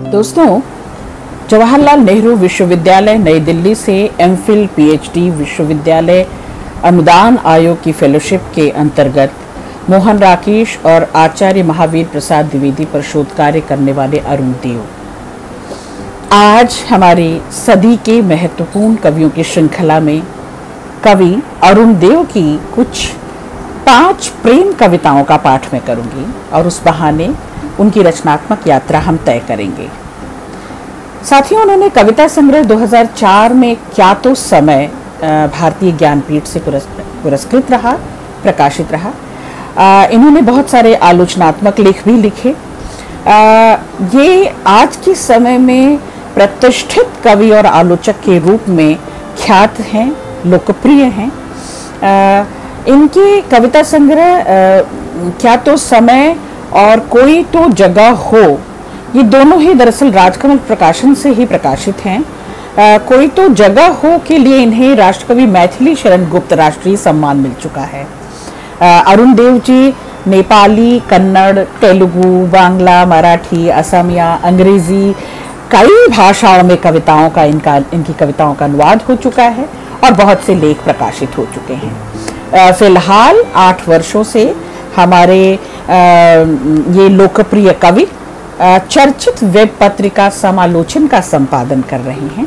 दोस्तों, जवाहरलाल नेहरू विश्वविद्यालय नई दिल्ली से एमफिल पीएचडी विश्वविद्यालय अनुदान आयोग की फेलोशिप के अंतर्गत मोहन राकेश और आचार्य महावीर प्रसाद द्विवेदी पर शोध कार्य करने वाले अरुण देव आज हमारी सदी के महत्वपूर्ण कवियों की श्रृंखला में कवि अरुण देव की कुछ 5 प्रेम कविताओं का पाठ मैं करूंगी और उस बहाने उनकी रचनात्मक यात्रा हम तय करेंगे। साथियों, उन्होंने कविता संग्रह 2004 में क्या तो समय भारतीय ज्ञानपीठ से पुरस्कृत रहा, प्रकाशित रहा। इन्होंने बहुत सारे आलोचनात्मक लेख भी लिखे। ये आज के समय में प्रतिष्ठित कवि और आलोचक के रूप में ख्यात हैं, लोकप्रिय हैं। इनके कविता संग्रह क्या तो समय और कोई तो जगह हो, ये दोनों ही दरअसल राजकमल प्रकाशन से ही प्रकाशित हैं। कोई तो जगह हो के लिए इन्हें राष्ट्रकवि मैथिली शरण गुप्त राष्ट्रीय सम्मान मिल चुका है। अरुण देव जी नेपाली, कन्नड़, तेलुगु, बांग्ला, मराठी, असमिया, अंग्रेजी कई भाषाओं में कविताओं का इनकी कविताओं का अनुवाद हो चुका है और बहुत से लेख प्रकाशित हो चुके हैं। फिलहाल 8 वर्षों से हमारे ये लोकप्रिय कवि चर्चित वेब पत्रिका समालोचन का संपादन कर रहे हैं।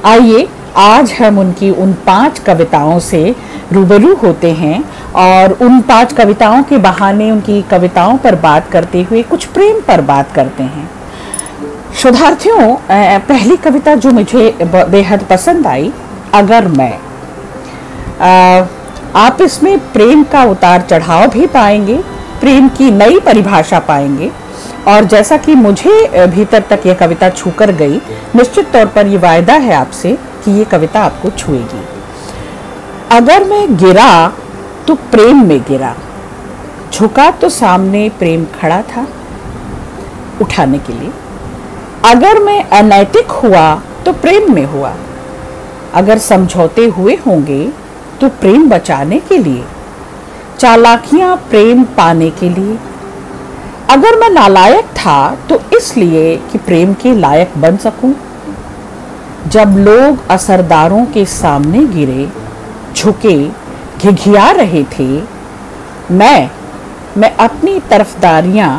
आइए आज हम उनकी उन 5 कविताओं से रूबरू होते हैं और उन 5 कविताओं के बहाने उनकी कविताओं पर बात करते हुए कुछ प्रेम पर बात करते हैं। शोधार्थियों, पहली कविता जो मुझे बेहद पसंद आई, अगर मैं। आप इसमें प्रेम का उतार चढ़ाव भी पाएंगे, प्रेम की नई परिभाषा पाएंगे और जैसा कि मुझे भीतर तक यह कविता छूकर गई, निश्चित तौर पर यह वायदा है आपसे कि ये कविता आपको छुएगी। अगर मैं गिरा तो प्रेम में गिरा, झुका तो सामने प्रेम खड़ा था उठाने के लिए। अगर मैं अनैतिक हुआ तो प्रेम में हुआ, अगर समझौते हुए होंगे तो प्रेम बचाने के लिए, चालाकियां प्रेम पाने के लिए। अगर मैं नालायक था तो इसलिए कि प्रेम के लायक बन सकूं। जब लोग असरदारों के सामने गिरे, झुके, घिघिया रहे थे, मैं अपनी तरफदारियां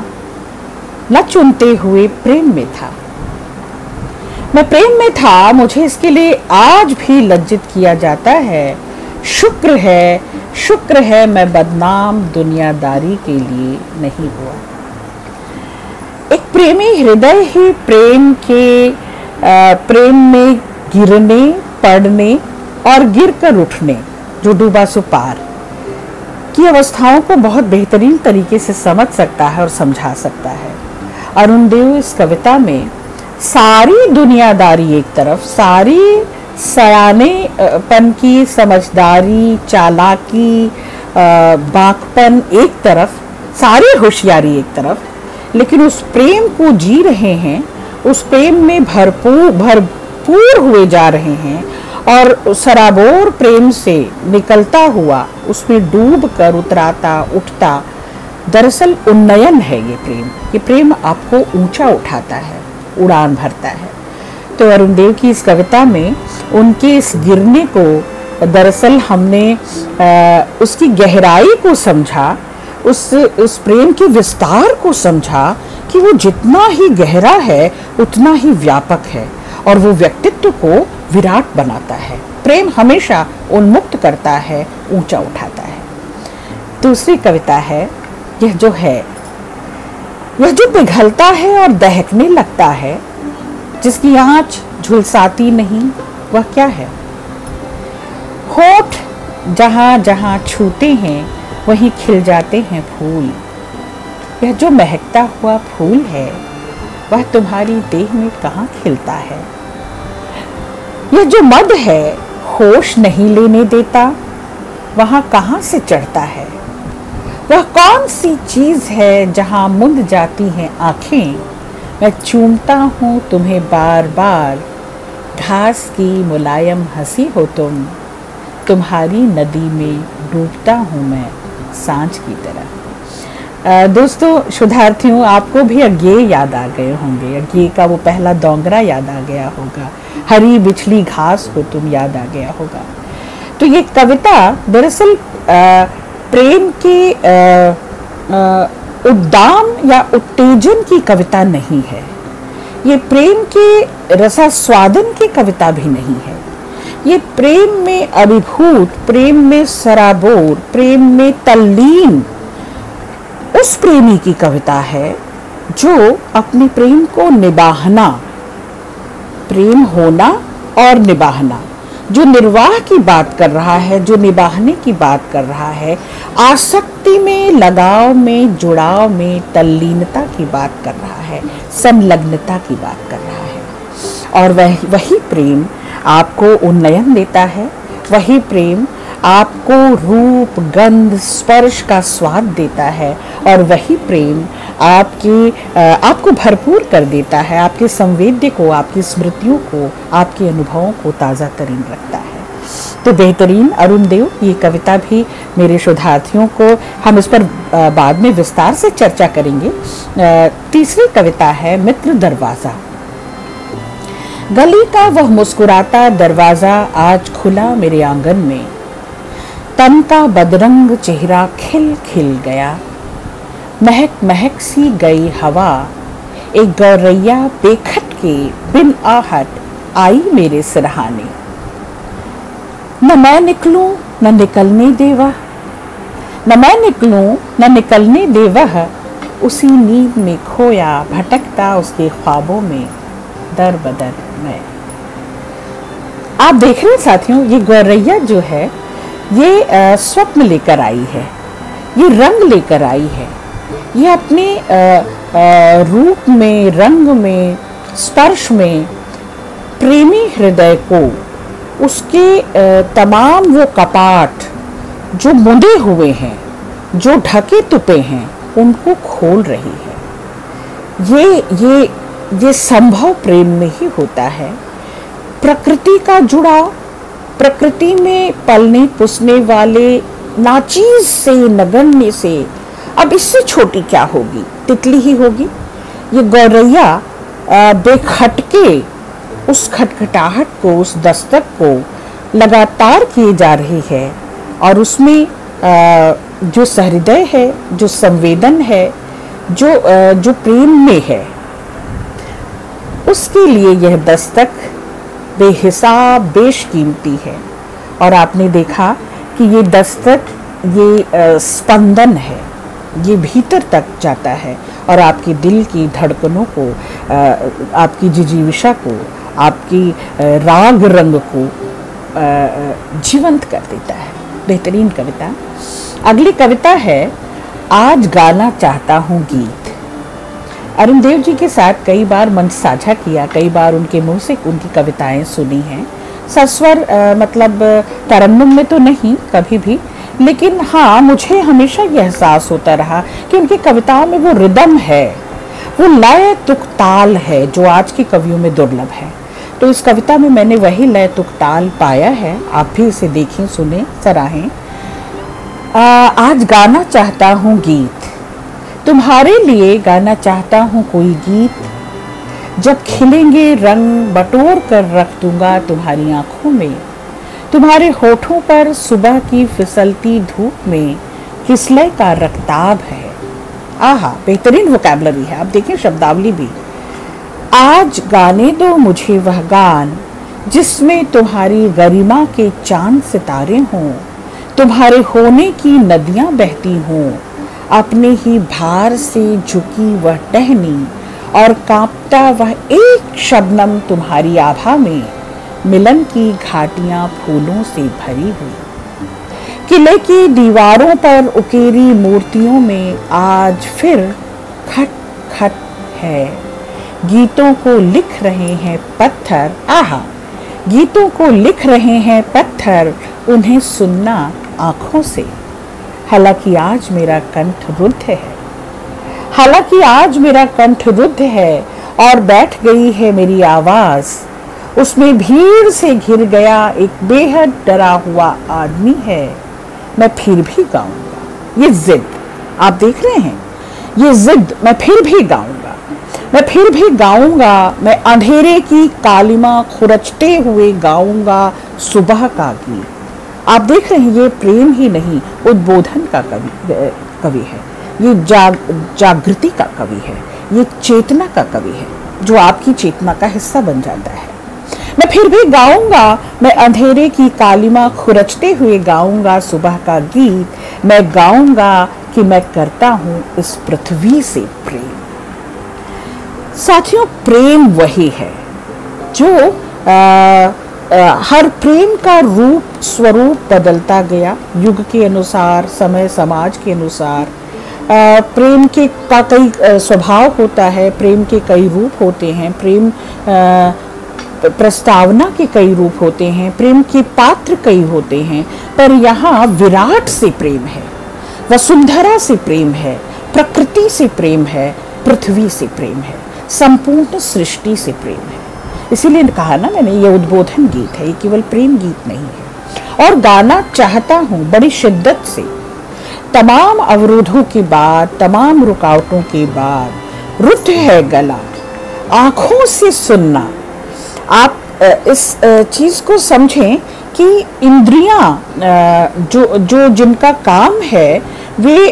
न चुनते हुए प्रेम में था। मैं प्रेम में था, मुझे इसके लिए आज भी लज्जित किया जाता है। शुक्र है मैं बदनाम दुनियादारी के लिए नहीं हुआ। एक प्रेमी हृदय ही प्रेम में गिरने, पड़ने और गिर कर उठने, जो डूबा सो पार की अवस्थाओं को बहुत बेहतरीन तरीके से समझ सकता है और समझा सकता है। अरुण देव इस कविता में सारी दुनियादारी एक तरफ, सारी सयानेपन की समझदारी, चालाकी, बाकपन एक तरफ, सारी होशियारी एक तरफ, लेकिन उस प्रेम को जी रहे हैं, उस प्रेम में भरपूर हुए जा रहे हैं और सराबोर प्रेम से निकलता हुआ उसमें डूब कर उतराता उठता दरअसल उन्नयन है। ये प्रेम आपको ऊंचा उठाता है, उड़ान भरता है। तो अरुण देव की इस कविता में उनके इस गिरने को दरअसल हमने उसकी गहराई को समझा, उस प्रेम के विस्तार को समझा कि वो जितना ही गहरा है उतना ही व्यापक है और वो व्यक्तित्व को विराट बनाता है। प्रेम हमेशा उन्मुक्त करता है, ऊंचा उठाता है। दूसरी कविता है यह जो पिघलता है और दहकने लगता है, जिसकी आंच झुलसाती नहीं, वह क्या है? होठ जहां जहां छूते हैं वहीं खिल जाते हैं फूल। यह जो महकता हुआ फूल है वह तुम्हारी देह में कहाँ खिलता है? यह जो मद है होश नहीं लेने देता, वहां कहाँ से चढ़ता है? वह कौन सी चीज है जहां मुंद जाती हैं आंखें? मैं चूमता हूँ तुम्हें बार बार, घास की मुलायम हंसी हो तुम, तुम्हारी नदी में डूबता हूँ मैं सांझ की तरह। दोस्तों शोधार्थियों, आपको भी अज्ञेय याद आ गए होंगे। अज्ञेय का वो पहला डोंगरा याद आ गया होगा, हरी बिछली घास को तुम याद आ गया होगा। तो ये कविता दरअसल प्रेम के उद्दाम या उत्तेजन की कविता नहीं है। ये प्रेम के रसास्वादन की कविता भी नहीं है। ये प्रेम में अभिभूत, प्रेम में सराबोर, प्रेम में तल्लीन उस प्रेमी की कविता है जो अपने प्रेम को निभाना, प्रेम होना और निभाना, जो निर्वाह की बात कर रहा है, जो निभाने की बात कर रहा है, आसक्ति में, लगाव में, जुड़ाव में, तल्लीनता की बात कर रहा है, संलग्नता की बात कर रहा है। और वही प्रेम आपको उन्नयन देता है, वही प्रेम आपको रूप, गंध, स्पर्श का स्वाद देता है, और वही प्रेम आपको भरपूर कर देता है, आपके संवेद्य को, आपकी स्मृतियों को, आपके अनुभवों को ताज़ा तरीन रखता है। तो बेहतरीन अरुण देव, ये कविता भी मेरे शोधार्थियों को, हम इस पर बाद में विस्तार से चर्चा करेंगे। तीसरी कविता है मित्र दरवाज़ा। गली का वह मुस्कुराता दरवाज़ा आज खुला मेरे आंगन में, तन का बदरंग चेहरा खिल खिल गया, महक महक सी गई हवा, एक गौरैया बेखट के बिन आहट आई मेरे सिरहाने। न मैं निकलूं न निकलने दे वह, न मैं निकलूं न निकलने दे वह, उसी नींद में खोया भटकता उसके ख्वाबों में दर बदर मैं। आप देख रहे हैं साथियों, ये गौरैया जो है ये स्वप्न लेकर आई है, ये रंग लेकर आई है, ये अपने रूप में, रंग में, स्पर्श में प्रेमी हृदय को, उसके तमाम वो कपाट जो मुंदे हुए हैं, जो ढके तुपे हैं, उनको खोल रही है। ये संभव प्रेम में ही होता है। प्रकृति का जुड़ाव, प्रकृति में पलने पुसने वाले नाचीज से, नगण्य से, अब इससे छोटी क्या होगी, तितली ही होगी। ये गौरैया बेखटके उस खटखटाहट को, उस दस्तक को लगातार किए जा रही है, और उसमें जो सहृदय है, जो संवेदन है, जो प्रेम में है, उसके लिए यह दस्तक बेहिसाब बेशकीमती है। और आपने देखा कि ये दस्तक, ये स्पंदन है, ये भीतर तक जाता है और आपके दिल की धड़कनों को, आपकी जिजीविषा को, आपकी राग रंग को जीवंत कर देता है। बेहतरीन कविता। अगली कविता है आज गाना चाहता हूँ गीत। अरुण देव जी के साथ कई बार मंच साझा किया, कई बार उनके मुंह से उनकी कविताएं सुनी हैं। सस्वर मतलब तरन्नुम में तो नहीं कभी भी, लेकिन हाँ, मुझे हमेशा यह एहसास होता रहा कि उनकी कविताओं में वो रिदम है, वो लय तुक ताल है जो आज के कवियों में दुर्लभ है। तो इस कविता में मैंने वही लय तुक ताल पाया है। आप भी इसे देखें, सुने, सराहें। आज गाना चाहता हूँ गीत, तुम्हारे लिए गाना चाहता हूँ कोई गीत। जब खिलेंगे रंग बटोर कर रख दूंगा तुम्हारी आंखों में, तुम्हारे होठों पर सुबह की फिसलती धूप में किसलय का रक्ताब है। आहा, बेहतरीन वोकैबुलरी है। आप देखें शब्दावली भी। आज गाने दो मुझे वह गान जिसमें तुम्हारी गरिमा के चांद सितारे हों, तुम्हारे होने की नदियां बहती हों, अपने ही भार से झुकी वह टहनी और कांपता वह एक शबनम तुम्हारी आभा में, मिलन की घाटियां फूलों से भरी हुई। किले की दीवारों पर उकेरी मूर्तियों में आज फिर खट खट है। गीतों को लिख रहे हैं पत्थर, आहा, गीतों को लिख रहे हैं पत्थर, उन्हें सुनना आंखों से। हालांकि आज मेरा कंठ रुद्ध है, हालांकि आज मेरा कंठ रुद्ध है और बैठ गई है मेरी आवाज, उसमें भीड़ से घिर गया एक बेहद डरा हुआ आदमी है, मैं फिर भी गाऊंगा। ये जिद आप देख रहे हैं, ये जिद मैं फिर भी गाऊंगा, मैं फिर भी गाऊंगा, मैं अंधेरे की कालिमा खुरचते हुए गाऊंगा सुबह का गीत। आप देख रहे हैं ये प्रेम ही नहीं उद्बोधन का कवि है, ये जागृति का कवि है, ये चेतना का कवि है जो आपकी चेतना का हिस्सा बन जाता है। मैं फिर भी गाऊंगा, मैं अंधेरे की कालिमा खुरचते हुए गाऊंगा सुबह का गीत, मैं गाऊंगा कि मैं करता हूं इस पृथ्वी से प्रेम। साथियों, प्रेम वही है जो हर प्रेम का रूप स्वरूप बदलता गया युग के अनुसार, समय समाज के अनुसार। प्रेम के का कई स्वभाव होता है, प्रेम के कई रूप होते हैं, प्रेम प्रस्तावना के कई रूप होते हैं, प्रेम के पात्र कई होते हैं, पर यहाँ विराट से प्रेम है, वसुंधरा से प्रेम है, प्रकृति से प्रेम है, पृथ्वी से प्रेम है, संपूर्ण सृष्टि से प्रेम है। इसीलिए कहा ना मैंने, ये उद्बोधन गीत है, ये केवल प्रेम गीत नहीं है। और गाना चाहता हूँ बड़ी शिद्दत से, तमाम अवरोधों के बाद, तमाम रुकावटों के बाद रुद्ध है गला आंखों से सुनना। आप इस चीज को समझें कि इंद्रियां जो जिनका काम है वे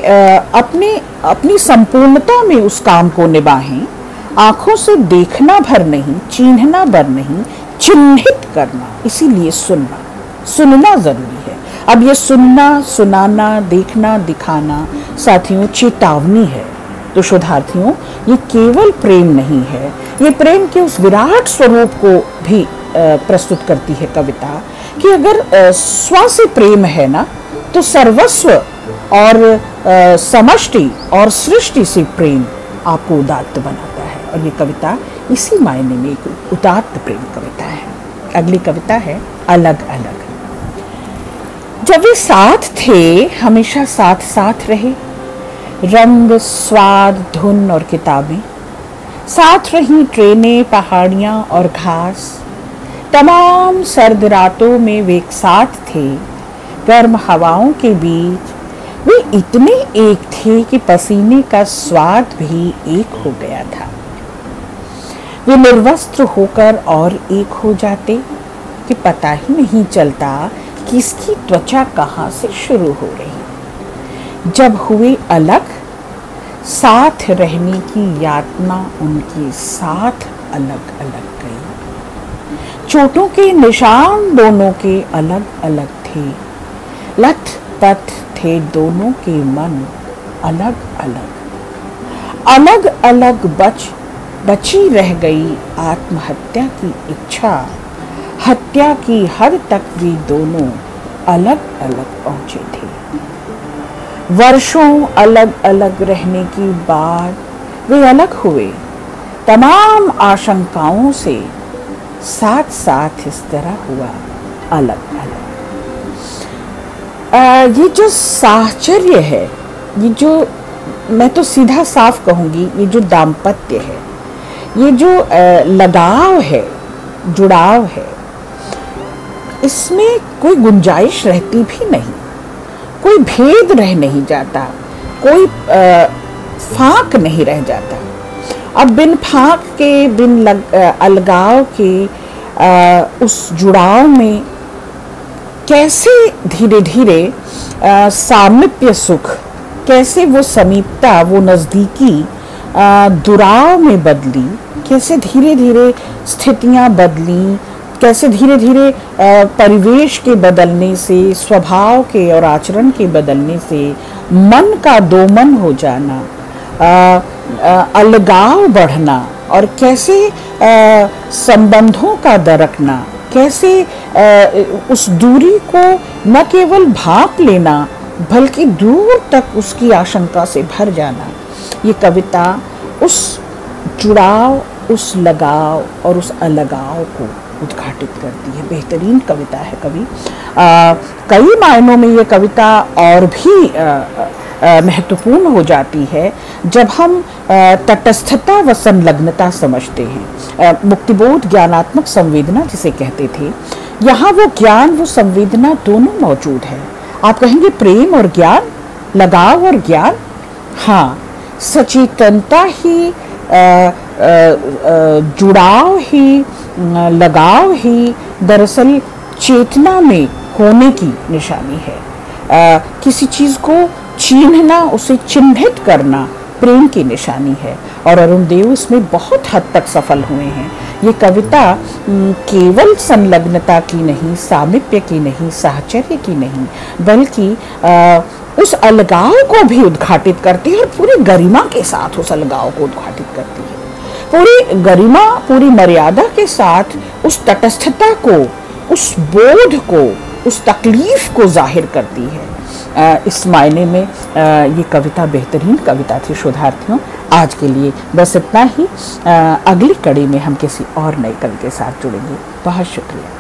अपनी संपूर्णता में उस काम को निभाएं, आंखों से देखना भर नहीं, चिन्हना भर नहीं, चिन्हित करना। इसीलिए सुनना जरूरी है। अब ये सुनना, सुनाना, देखना, दिखाना साथियों चेतावनी है। तो शोधार्थियों, ये केवल प्रेम नहीं है, ये प्रेम के उस विराट स्वरूप को भी प्रस्तुत करती है कविता कि अगर स्व से प्रेम है ना, तो सर्वस्व और समष्टि और सृष्टि से प्रेम आपको उदात्त बनाता है। और ये कविता इसी मायने में एक उदात्त प्रेम कविता है। अगली कविता है अलग अलग। जब वे साथ थे, हमेशा साथ साथ रहे, रंग, स्वाद, धुन और किताबें, साथ रही ट्रेनें, पहाड़ियाँ और घास, तमाम सर्द रातों में वे एक साथ थे, गर्म हवाओं के बीच वे इतने एक थे कि पसीने का स्वाद भी एक हो गया था। वे निर्वस्त्र होकर और एक हो जाते कि पता ही नहीं चलता कि इसकी त्वचा कहाँ से शुरू हो रही। जब हुए अलग, साथ रहने की यातना उनके साथ अलग अलग गई। चोटों के निशान दोनों के अलग अलग थे, लथ पथ थे दोनों के मन अलग अलग। अलग अलग बची रह गई आत्महत्या की इच्छा, हत्या की हद तक वे दोनों अलग अलग पहुंचे थे। वर्षों अलग अलग रहने के बाद वे अलग हुए, तमाम आशंकाओं से साथ साथ इस तरह हुआ अलग अलग। ये जो साहचर्य है, ये जो मैं तो सीधा साफ कहूँगी, ये जो दाम्पत्य है, ये जो लगाव है, जुड़ाव है, इसमें कोई गुंजाइश रहती भी नहीं, कोई भेद रह नहीं जाता, कोई फाक नहीं रह जाता। अब बिन फाक के, बिन अलगाव के उस जुड़ाव में कैसे धीरे धीरे सामीप्य सुख, कैसे वो समीपता, वो नज़दीकी दुराव में बदली, कैसे धीरे धीरे स्थितियां बदली, कैसे धीरे धीरे परिवेश के बदलने से, स्वभाव के और आचरण के बदलने से मन का दो मन हो जाना, अलगाव बढ़ना, और कैसे संबंधों का दरकना, कैसे उस दूरी को न केवल भांप लेना बल्कि दूर तक उसकी आशंका से भर जाना। ये कविता उस जुड़ाव, उस लगाव और उस अलगाव को उद्घाटित करती है। बेहतरीन कविता है कवि। कई मायनों में ये कविता और भी महत्वपूर्ण हो जाती है जब हम तटस्थता व संलग्नता समझते हैं। मुक्तिबोध ज्ञानात्मक संवेदना जिसे कहते थे, यहाँ वो ज्ञान, वो संवेदना दोनों मौजूद है। आप कहेंगे प्रेम और ज्ञान, लगाव और ज्ञान, हाँ, सचेतनता ही, जुड़ाव ही, लगाव ही दरअसल चेतना में होने की निशानी है। किसी चीज़ को चिन्हना, उसे चिन्हित करना प्रेम की निशानी है, और अरुण देव इसमें बहुत हद तक सफल हुए हैं। ये कविता केवल संलग्नता की नहीं, सामीप्य की नहीं, साहचर्य की नहीं, बल्कि उस अलगाव को भी उद्घाटित करती है, और पूरी गरिमा के साथ उस अलगाव को उद्घाटित करती है। पूरी गरिमा, पूरी मर्यादा के साथ उस तटस्थता को, उस बोध को, उस तकलीफ को जाहिर करती है। इस मायने में ये कविता बेहतरीन कविता थी शोधार्थियों। आज के लिए बस इतना ही। अगली कड़ी में हम किसी और नए कवि के साथ जुड़ेंगे। बहुत शुक्रिया।